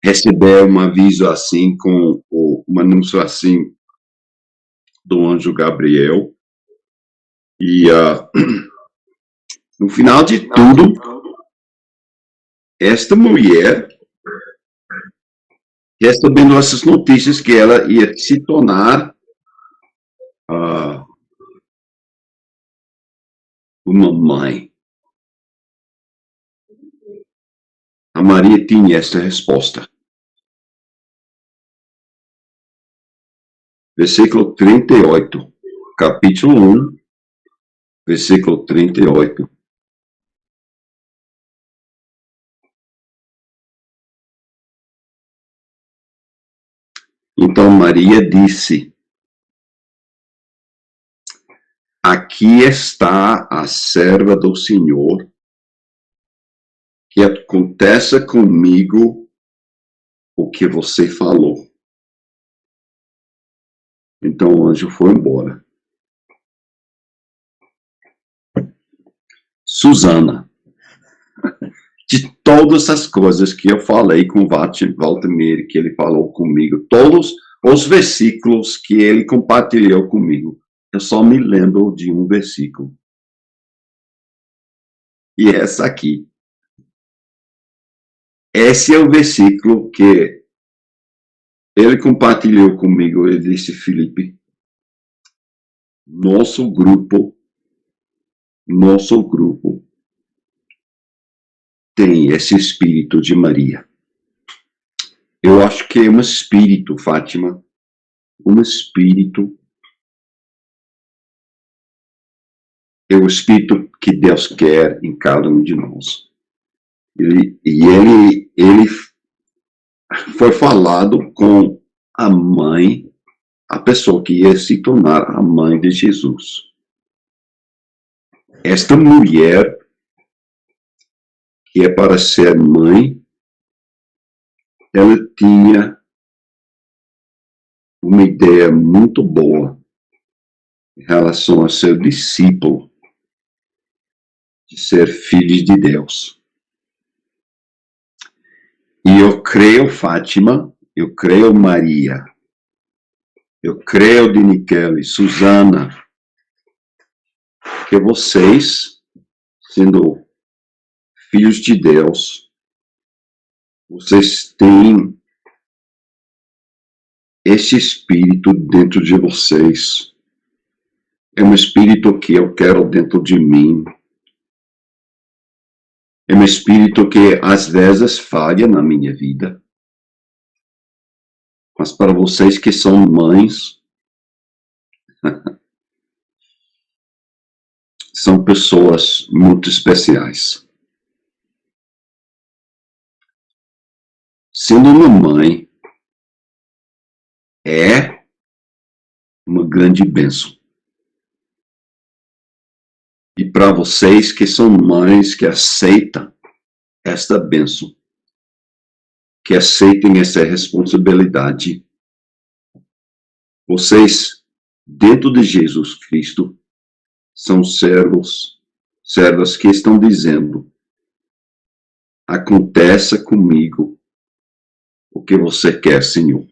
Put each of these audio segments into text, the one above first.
receber um aviso assim, com um anúncio assim do anjo Gabriel. E no final de tudo, esta mulher, recebendo essas notícias que ela ia se tornar uma mãe. A Maria tinha esta resposta. Versículo 38, capítulo 1, versículo 38. Então Maria disse: aqui está a serva do Senhor, que aconteça comigo o que você falou. Então o anjo foi embora. Susana, de todas as coisas que eu falei com o Valtemir, que ele falou comigo, todos os versículos que ele compartilhou comigo, eu só me lembro de um versículo. E essa aqui. Esse é o versículo que ele compartilhou comigo. Ele disse: Felipe, nosso grupo tem esse espírito de Maria. Eu acho que é um espírito, Fátima, um espírito. É o espírito que Deus quer em cada um de nós. Ele foi falado com a mãe, a pessoa que ia se tornar a mãe de Jesus. Esta mulher, que é para ser mãe, ela tinha uma ideia muito boa em relação a ser discípulo, de ser filho de Deus. E eu creio, Fátima, eu creio, Maria, eu creio, de Michele, Susana, que vocês, sendo filhos de Deus, vocês têm esse espírito dentro de vocês. É um espírito que eu quero dentro de mim. É um espírito que às vezes falha na minha vida. Mas para vocês que são mães, são pessoas muito especiais. Sendo uma mãe, é uma grande bênção. E para vocês que são mães, que aceitam esta bênção, que aceitem essa responsabilidade, vocês, dentro de Jesus Cristo, são servas que estão dizendo: aconteça comigo o que você quer, Senhor.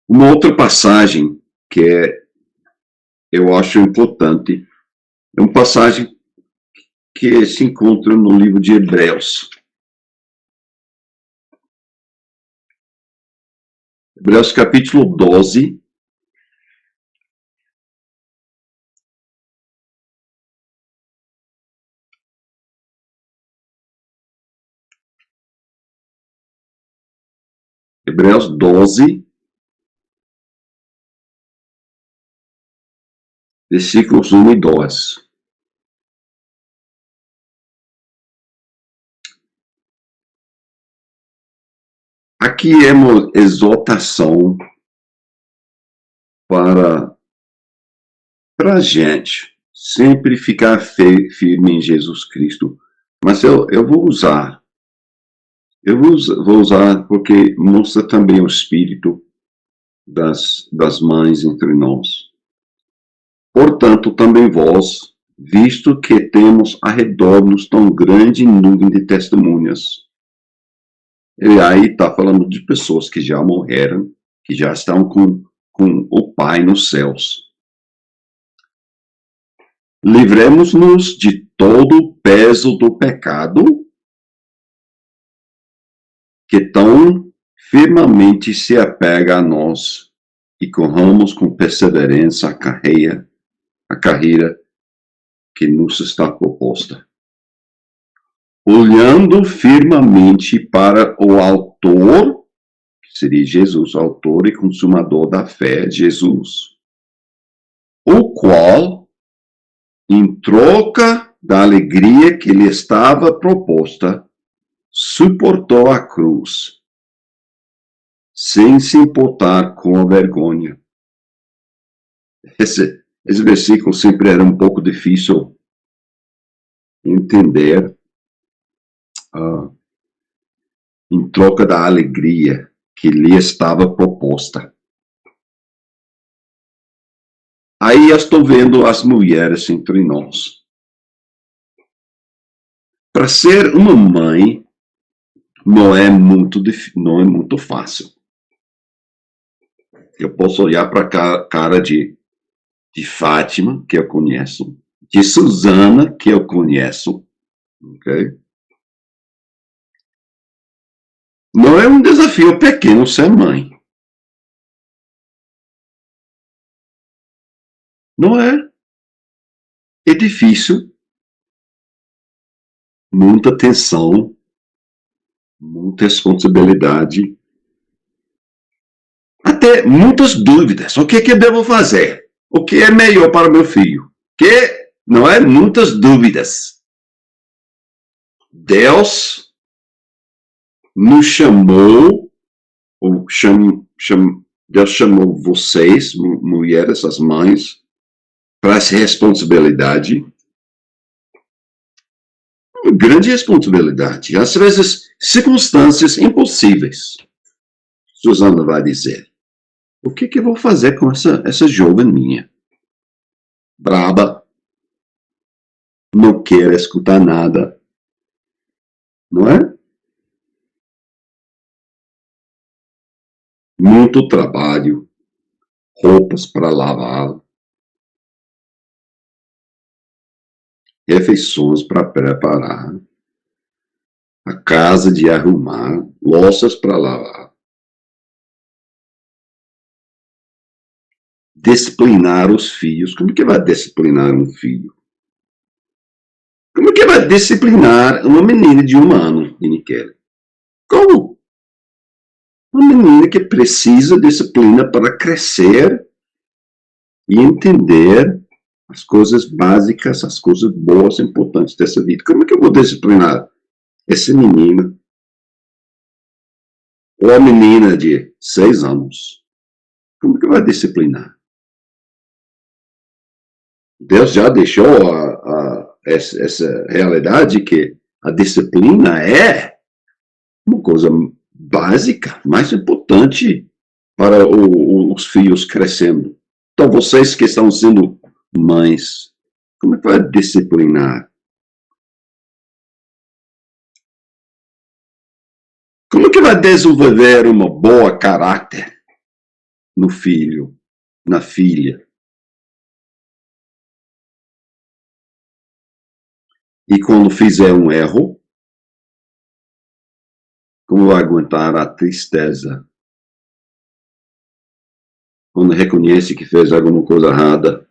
Uma outra passagem que eu acho importante, é uma passagem que se encontra no livro de Hebreus. Hebreus capítulo 12. Hebreus 12, versículos 1 e 2. Aqui é uma exortação para a gente sempre ficar firme em Jesus Cristo. Mas eu vou usar. Vou usar porque mostra também o espírito das mães entre nós. Portanto, também vós, visto que temos arredor-nos tão grande nuvem de testemunhas. Ele aí está falando de pessoas que já morreram, que já estão com o Pai nos céus. Livremos-nos de todo o peso do pecado que tão firmemente se apega a nós e corramos com perseverança a carreira que nos está proposta. Olhando firmemente para o autor, que seria Jesus, autor e consumador da fé, Jesus, o qual, em troca da alegria que lhe estava proposta, suportou a cruz, sem se importar com a vergonha. Esse versículo sempre era um pouco difícil entender, em troca da alegria que lhe estava proposta. Aí eu estou vendo as mulheres entre nós. Para ser uma mãe, não é muito fácil. Eu posso olhar para a cara de Fátima, que eu conheço, de Susana, que eu conheço, ok? Não é um desafio pequeno ser mãe. Não é. É difícil. Muita tensão, muita responsabilidade, até muitas dúvidas. O que eu devo fazer? O que é melhor para meu filho? Que não é muitas dúvidas. Deus nos chamou, Deus chamou vocês, mulheres, as mães, para essa responsabilidade. Uma grande responsabilidade. Às vezes, circunstâncias impossíveis. Susana vai dizer. O que eu vou fazer com essa jovem minha? Braba, não quer escutar nada, não é? Muito trabalho, roupas para lavar, refeições para preparar, a casa de arrumar, louças para lavar, disciplinar os filhos. Como que vai disciplinar um filho? Como que vai disciplinar uma menina de 1 ano, Nikele? Como? Uma menina que precisa de disciplina para crescer e entender as coisas básicas, as coisas boas, importantes dessa vida. Como que eu vou disciplinar essa menina? Ou a menina de 6 anos? Como que vai disciplinar? Deus já deixou essa realidade que a disciplina é uma coisa básica, mais importante para os filhos crescendo. Então, vocês que estão sendo mães, como é que vai disciplinar? Como é que vai desenvolver uma boa caráter no filho, na filha? E quando fizer um erro, como vai aguentar a tristeza? Quando reconhece que fez alguma coisa errada,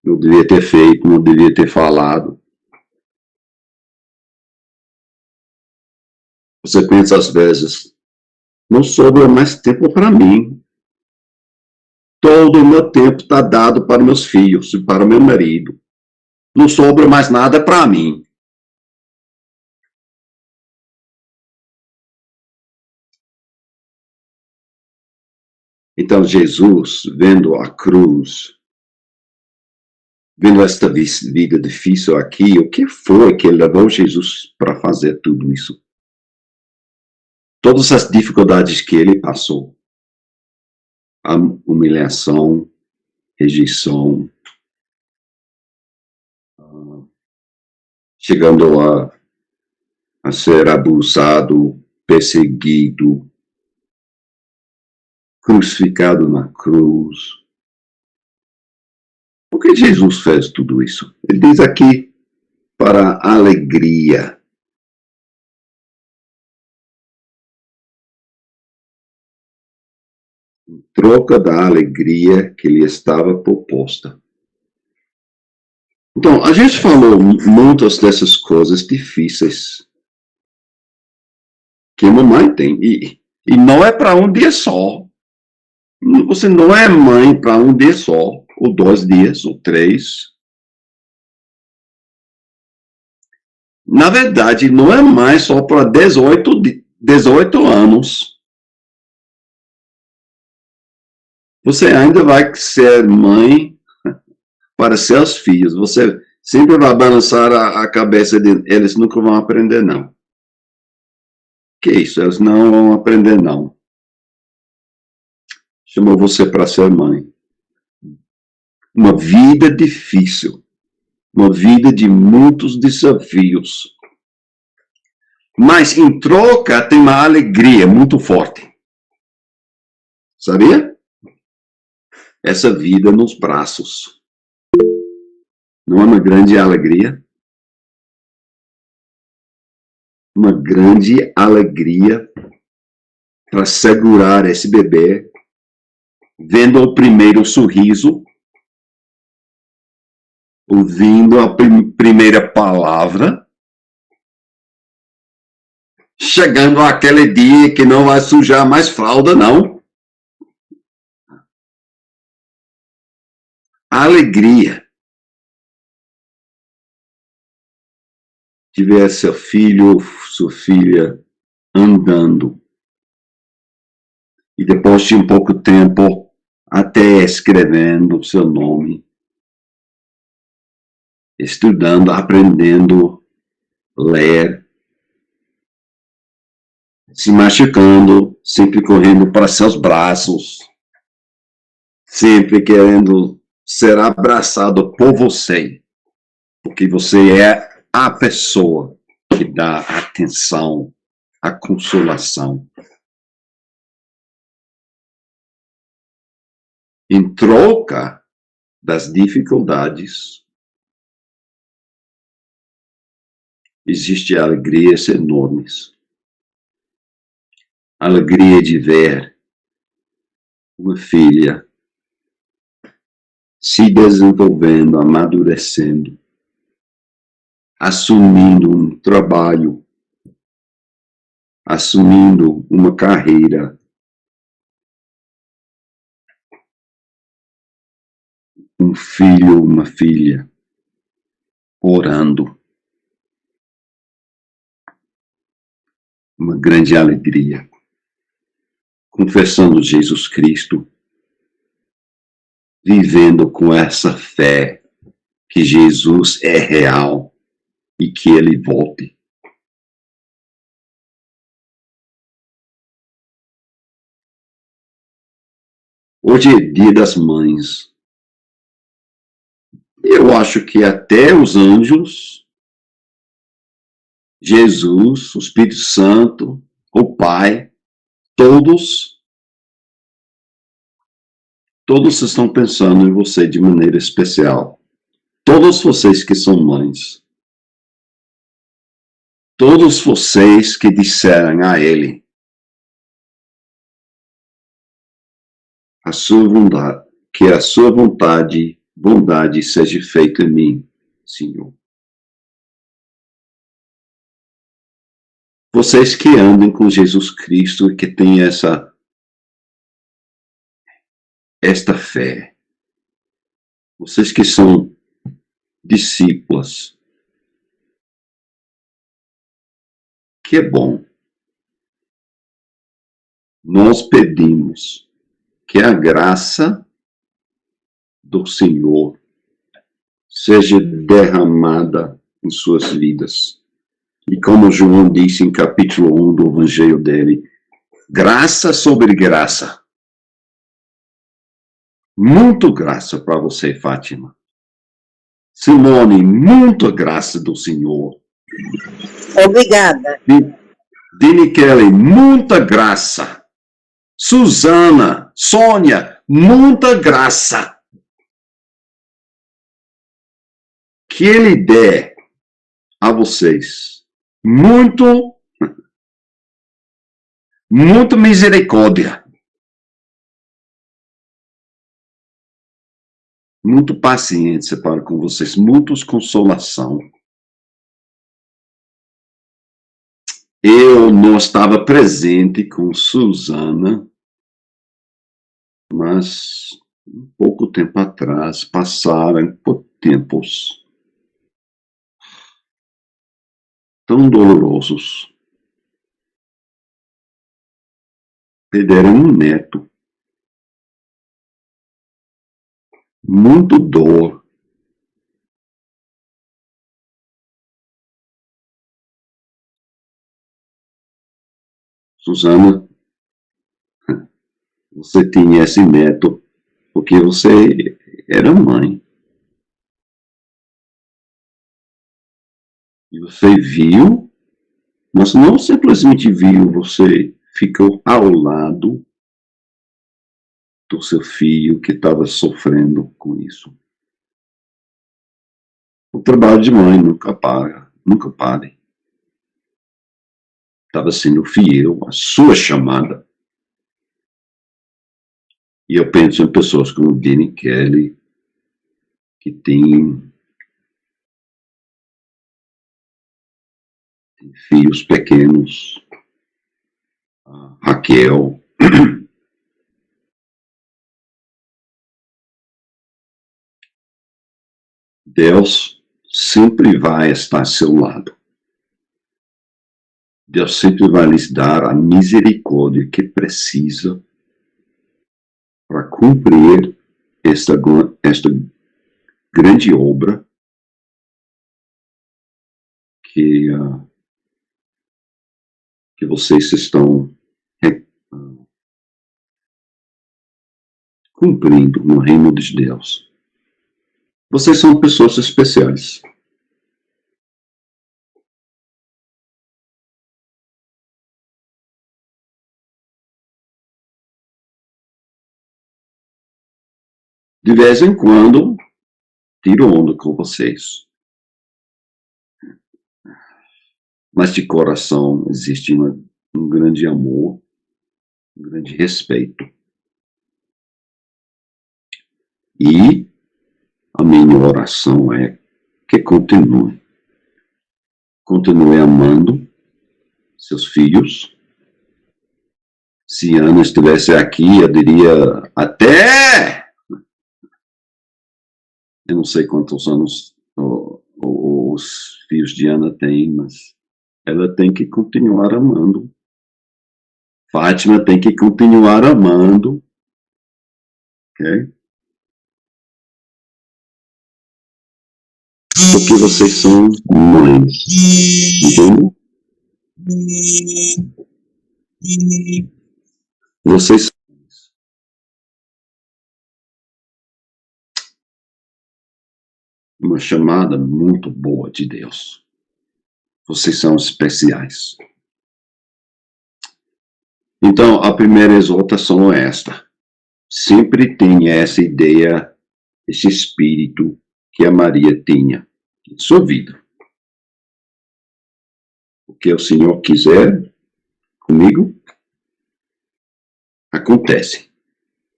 não devia ter feito, não devia ter falado. Você pensa às vezes, não sobra mais tempo para mim. Todo o meu tempo está dado para meus filhos e para meu marido. Não sobra mais nada para mim. Então Jesus, vendo a cruz, vendo esta vida difícil aqui, o que foi que levou Jesus para fazer tudo isso? Todas as dificuldades que ele passou, a humilhação, rejeição, chegando a ser abusado, perseguido, crucificado na cruz. Por que Jesus fez tudo isso? Ele diz aqui, para alegria. Em troca da alegria que lhe estava proposta. Então, a gente falou muitas dessas coisas difíceis que a mamãe tem. E não é para um dia só. Você não é mãe para um dia só, ou 2 dias, ou 3. Na verdade, não é mais só para 18 anos. Você ainda vai ser mãe para seus filhos. Você sempre vai balançar a cabeça deles. Eles nunca vão aprender, não. Que isso? Eles não vão aprender, não. Chamou você para ser mãe. Uma vida difícil. Uma vida de muitos desafios. Mas, em troca, tem uma alegria muito forte. Sabia? Essa vida nos braços. Não é uma grande alegria? Uma grande alegria para segurar esse bebê, vendo o primeiro sorriso, ouvindo a primeira palavra, chegando àquele dia que não vai sujar mais fralda, não. A alegria de ver seu filho, sua filha andando. E depois de um pouco tempo, até escrevendo seu nome, estudando, aprendendo, ler, se machucando, sempre correndo para seus braços, sempre querendo ser abraçado por você, porque você é a pessoa que dá atenção, a consolação. Em troca das dificuldades, existem alegrias enormes. Alegria de ver uma filha se desenvolvendo, amadurecendo, assumindo um trabalho, assumindo uma carreira, um filho, uma filha, orando. Uma grande alegria. Confessando Jesus Cristo, vivendo com essa fé que Jesus é real e que ele volte. Hoje é Dia das Mães. Eu acho que até os anjos, Jesus, o Espírito Santo, o Pai, todos estão pensando em você de maneira especial. Todos vocês que são mães. Todos vocês que disseram a Ele a sua vontade, que a sua bondade seja feita em mim, Senhor. Vocês que andem com Jesus Cristo e que têm esta fé. Vocês que são discípulos. Que é bom. Nós pedimos que a graça do Senhor seja derramada em suas vidas. E como João disse em capítulo 1 do Evangelho dele, graça sobre graça. Muito graça para você, Fátima. Simone, muita graça do Senhor. Obrigada. Dini Kelly, muita graça. Suzana, Sônia, muita graça. Que Ele dê a vocês muita misericórdia. Muita paciência para com vocês, muita consolação. Eu não estava presente com Suzana, mas um pouco tempo atrás passaram por tempos tão dolorosos. Perderam um neto. Muito dor. Suzana, você tinha esse neto porque você era mãe. E você viu, mas não simplesmente viu, você ficou ao lado do seu filho que estava sofrendo com isso. O trabalho de mãe nunca para, nunca pare. Estava sendo fiel à sua chamada. E eu penso em pessoas como Dini Kelly, que tem filhos pequenos, a Raquel. Deus sempre vai estar ao seu lado. Deus sempre vai lhes dar a misericórdia que precisa para cumprir esta grande obra que vocês estão cumprindo no reino de Deus. Vocês são pessoas especiais. De vez em quando, tiro onda com vocês. Mas de coração existe um grande amor, um grande respeito. E a minha oração é que continue. Continue amando seus filhos. Se Ana estivesse aqui, eu diria até... Eu não sei quantos anos os filhos de Ana têm, mas ela tem que continuar amando. Fátima tem que continuar amando. Ok? Porque vocês são mães. Entendeu? Vocês são uma chamada muito boa de Deus. Vocês são especiais. Então, a primeira exortação é esta. Sempre tenha essa ideia, esse espírito que a Maria tinha em sua vida. O que o Senhor quiser comigo, acontece.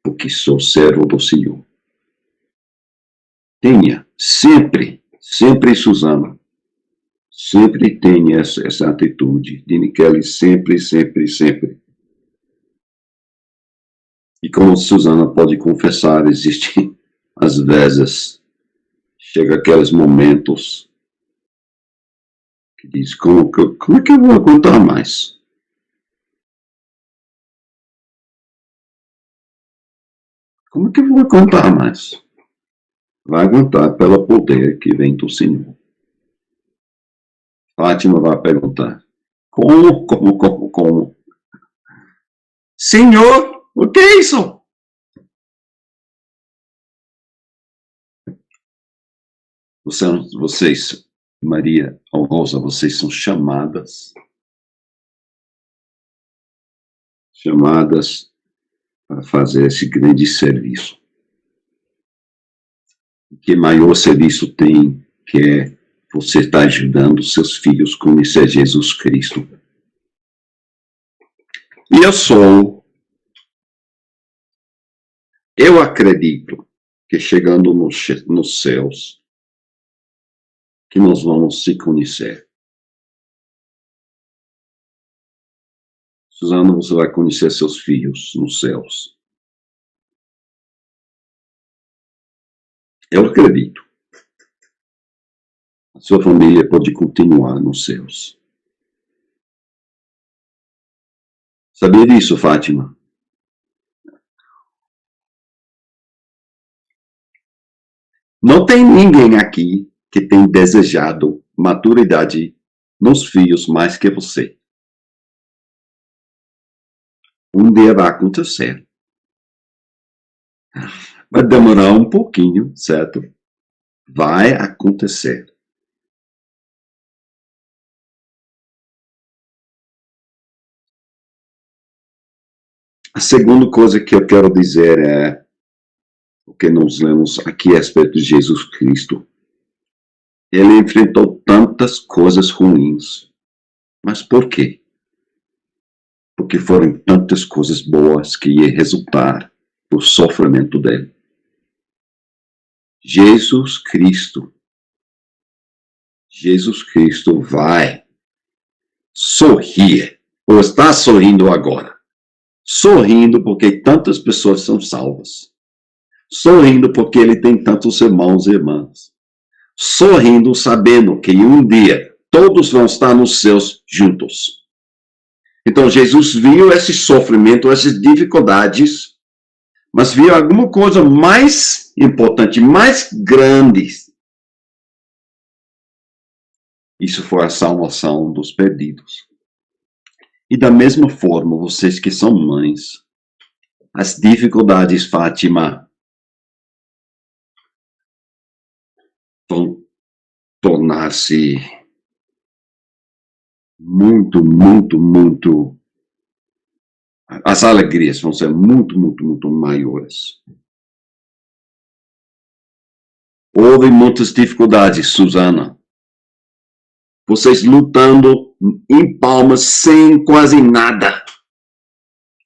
Porque sou servo do Senhor. Tenha, sempre, Suzana, sempre tenha essa atitude. Dini Kelly, sempre. E como Suzana pode confessar, existem, às vezes, chega aqueles momentos que diz, como é que eu vou aguentar mais? Como é que eu vou aguentar mais? Vai aguentar pelo poder que vem do Senhor. Fátima vai perguntar, como? Senhor, o que é isso? Vocês, Maria ou Rosa, vocês são chamadas para fazer esse grande serviço. Que maior serviço tem que é você estar ajudando seus filhos a conhecer Jesus Cristo. E eu acredito que chegando nos céus, que nós vamos se conhecer. Suzana, você vai conhecer seus filhos nos céus. Eu acredito. A sua família pode continuar nos céus. Sabia disso, Fátima? Não tem ninguém aqui que tem desejado maturidade nos filhos mais que você. Um dia vai acontecer. Vai demorar um pouquinho, certo? Vai acontecer. A segunda coisa que eu quero dizer é o que nós lemos aqui a respeito de Jesus Cristo. Ele enfrentou tantas coisas ruins. Mas por quê? Porque foram tantas coisas boas que iam resultar do sofrimento dele. Jesus Cristo vai sorrir, ou está sorrindo agora. Sorrindo porque tantas pessoas são salvas. Sorrindo porque ele tem tantos irmãos e irmãs. Sorrindo sabendo que um dia todos vão estar nos céus juntos. Então Jesus viu esse sofrimento, essas dificuldades, mas viu alguma coisa mais importante, mais grande. Isso foi a salvação dos perdidos. E da mesma forma, vocês que são mães, as dificuldades, Fátima, vão tornar-se muito, muito, muito... As alegrias vão ser muito, muito, muito maiores. Houve muitas dificuldades, Suzana. Vocês lutando em Palmas sem quase nada.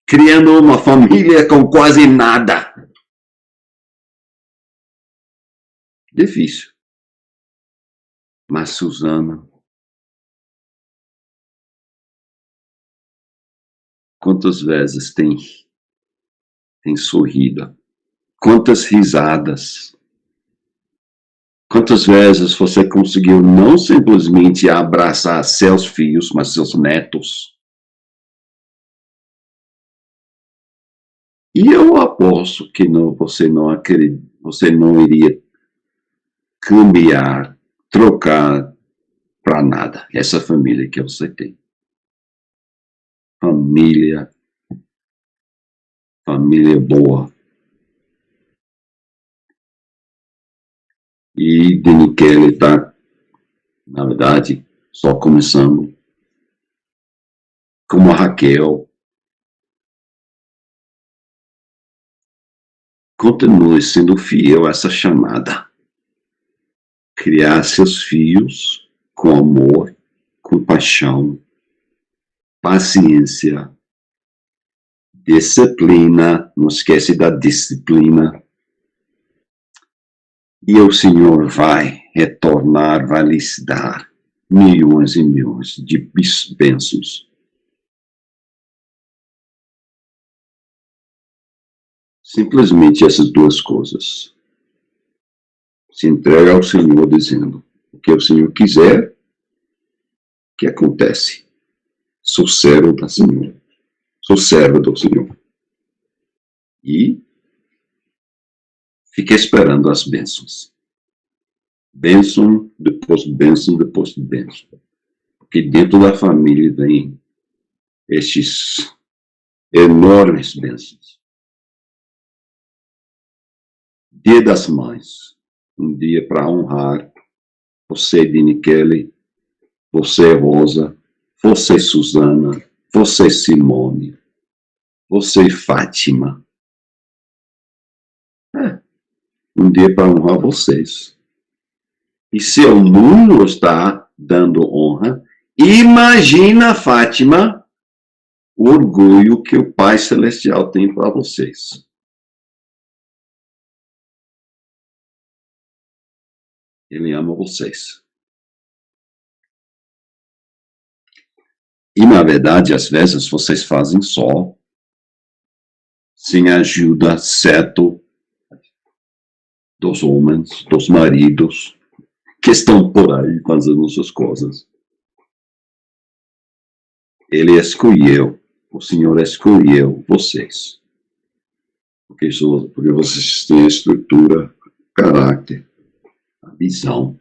Criando uma família com quase nada. Difícil. Mas, Suzana, quantas vezes tem sorrido? Quantas risadas? Quantas vezes você conseguiu não simplesmente abraçar seus filhos, mas seus netos? E eu aposto que você não iria cambiar, trocar para nada essa família que você tem. Família boa. E Daniquele está, na verdade, só começando. Como a Raquel. Continue sendo fiel a essa chamada. Criar seus filhos com amor, compaixão, paciência, disciplina, não esquece da disciplina. E o Senhor vai retornar, vai lhes dar milhões e milhões de bênçãos. Simplesmente essas duas coisas. Se entrega ao Senhor dizendo, o que o Senhor quiser, que acontece. Sou servo do Senhor. Sou servo do Senhor. E fica esperando as bênçãos. Bênção, depois bênção, depois bênção. Porque dentro da família vem estes enormes bênçãos. Dia das Mães. Um dia para honrar você, Diniquele, você, Rosa, você, Suzana, você, Simone, você, Fátima. Um dia para honrar vocês. E se o mundo está dando honra, imagina, Fátima, o orgulho que o Pai Celestial tem para vocês. Ele ama vocês. E, na verdade, às vezes, vocês fazem só, sem a ajuda certa dos homens, dos maridos, que estão por aí fazendo suas coisas. Ele escolheu, o Senhor escolheu vocês. Porque vocês têm a estrutura, caráter, a visão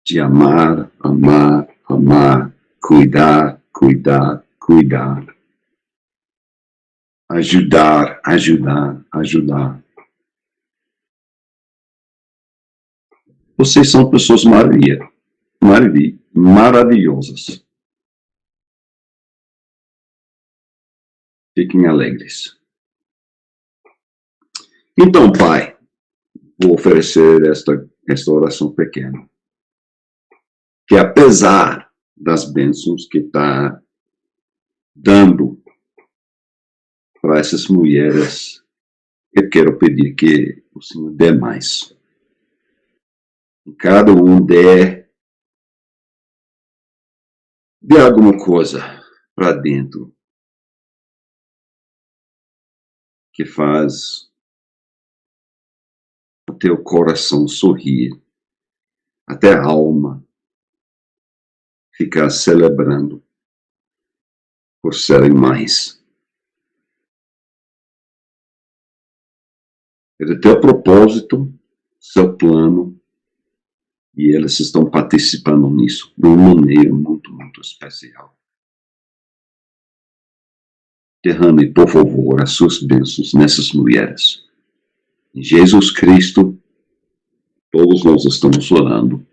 de amar, amar, amar, cuidar, cuidar, cuidar. Ajudar, ajudar, ajudar. Vocês são pessoas maravilhosas. Fiquem alegres. Então, Pai, vou oferecer esta oração pequena. Que apesar das bênçãos que está dando para essas mulheres, eu quero pedir que o Senhor dê mais. E cada um dê alguma coisa para dentro que faz o teu coração sorrir, até a alma ficar celebrando por serem mais. É do teu propósito, seu plano, e eles estão participando nisso de uma maneira muito, muito especial. Derrame, por favor, as suas bênçãos nessas mulheres. Em Jesus Cristo, todos nós estamos orando.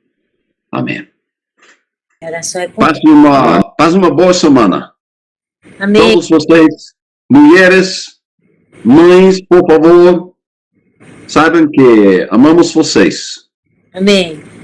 Amém. Paz uma boa semana. Amém. Todos vocês, mulheres, mães, por favor, saibam que amamos vocês. Amém.